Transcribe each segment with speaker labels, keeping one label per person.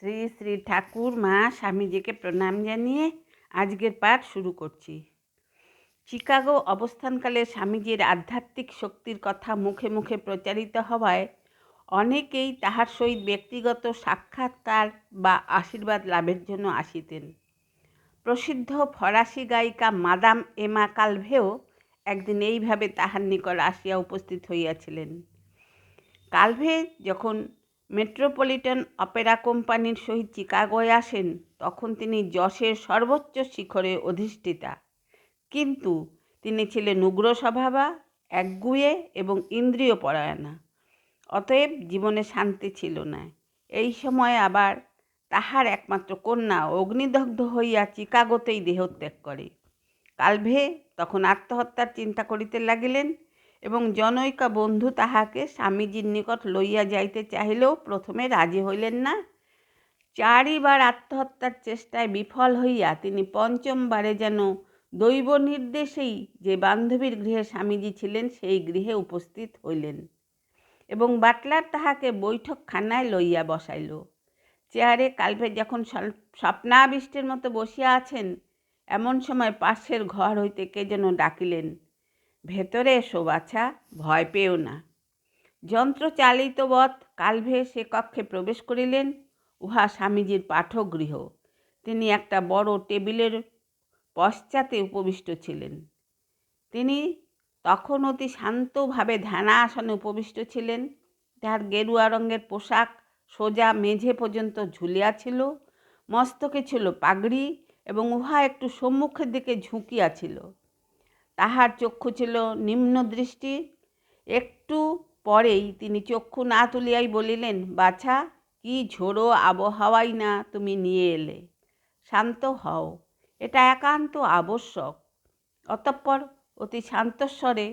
Speaker 1: শ্রী শ্রী ঠাকুর মা স্বামীজিকে প্রণাম জানিয়ে আজকের পাঠ শুরু করছি। চিকাগো অবস্থানকালে স্বামীজির আধ্যাত্মিক শক্তির কথা মুখে মুখে প্রচারিত হওয়ায় অনেকেই তাহার সহিত ব্যক্তিগত সাক্ষাৎকার বা আশীর্বাদ লাভের জন্য আসিতেন। প্রসিদ্ধ ফরাসি গায়িকা মাদাম এমা কালভেও একদিন এইভাবে তাহার নিকট আসিয়া উপস্থিত হইয়াছিলেন। কালভে যখন মেট্রোপলিটন অপেরা কোম্পানির সহিত চিকাগোয় আসেন তখন তিনি যশের সর্বোচ্চ শিখরে অধিষ্ঠিতা, কিন্তু তিনি ছিলেন উগ্র স্বভাবা, একগুঁয়ে এবং ইন্দ্রিয় পরায়ণা। অতএব জীবনে শান্তি ছিল না। এই সময় আবার তাহার একমাত্র কন্যা অগ্নিদগ্ধ হইয়া চিকাগোতেই দেহত্যাগ করে। কালভে তখন আত্মহত্যার চিন্তা করিতে লাগিলেন এবং জনৈকা বন্ধু তাহাকে স্বামীজির নিকট লইয়া যাইতে চাহিলেও প্রথমে রাজি হইলেন না। 4 বার আত্মহত্যার চেষ্টায় বিফল হইয়া তিনি পঞ্চমবারে যেন দৈব নির্দেশেই যে বান্ধবীর গৃহে স্বামীজি ছিলেন সেই গৃহে উপস্থিত হইলেন এবং বাটলার তাহাকে বৈঠকখানায় লইয়া বসাইল। চেয়ারে কালভে যখন স্বপ্নাবিষ্টের মতো বসিয়া আছেন, এমন সময় পাশের ঘর হইতে কে যেন ডাকিলেন, ভেতরে এসো বাছা, ভয় পেও না। যন্ত্রচালিতবৎ কালভে সে কক্ষে প্রবেশ করিলেন। উহা স্বামীজির পাঠগৃহ। তিনি একটা বড় টেবিলের পশ্চাতে উপবিষ্ট ছিলেন। তিনি তখন অতি শান্তভাবে ধ্যানাসনে উপবিষ্ট ছিলেন। তাহার গেরুয়া রঙের পোশাক সোজা মেঝে পর্যন্ত ঝুলিয়া ছিল, মস্তকে ছিল পাগড়ি এবং উহা একটু সম্মুখের দিকে ঝুঁকিয়া ছিল। তাহার চক্ষু ছিল নিম্ন দৃষ্টি। একটু পরেই তিনি চক্ষু না তুলিয়াই বলিলেন, বাছা, কি ঝোড়ো আবহাওয়াই না তুমি নিয়ে এলে। শান্ত হও, এটা একান্ত আবশ্যক। অতঃপর অতি শান্তস্বরে,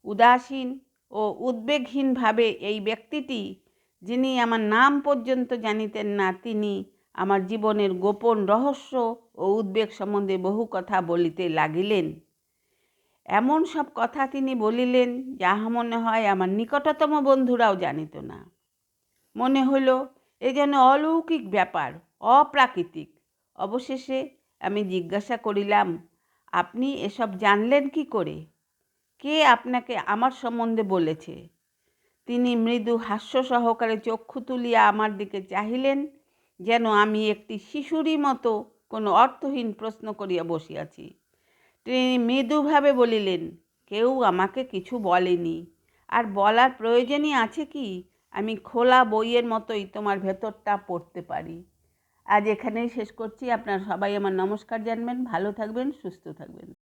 Speaker 1: উদাসীন ও উদ্বেগহীনভাবে এই ব্যক্তিটি, যিনি আমার নাম পর্যন্ত জানিতেন না, তিনি আমার জীবনের গোপন রহস্য ও উদ্বেগ সম্বন্ধে বহু কথা বলিতে লাগিলেন। এমন সব কথা তিনি বলিলেন যাহা মনে হয় আমার নিকটতম বন্ধুরাও জানিত না। মনে হইল এ যেন অলৌকিক ব্যাপার, অপ্রাকৃতিক। অবশেষে আমি জিজ্ঞাসা করিলাম, আপনি এসব জানলেন কি করে? কে আপনাকে আমার সম্বন্ধে বলেছে? তিনি মৃদু হাস্য সহকারে চক্ষু তুলিয়া আমার দিকে চাহিলেন, যেন আমি একটি শিশুরই মতো কোনো অর্থহীন প্রশ্ন করিয়া বসিয়াছি। তিনি মৃদুভাবে বলিলেন, কেউ আমাকে কিছু বলেনি, আর বলার প্রয়োজনই আছে কি? আমি খোলা বইয়ের মতোই তোমার ভেতরটা পড়তে পারি। আজ এখানেই শেষ করছি। আপনারা সবাই আমার নমস্কার জানবেন। ভালো থাকবেন, সুস্থ থাকবেন।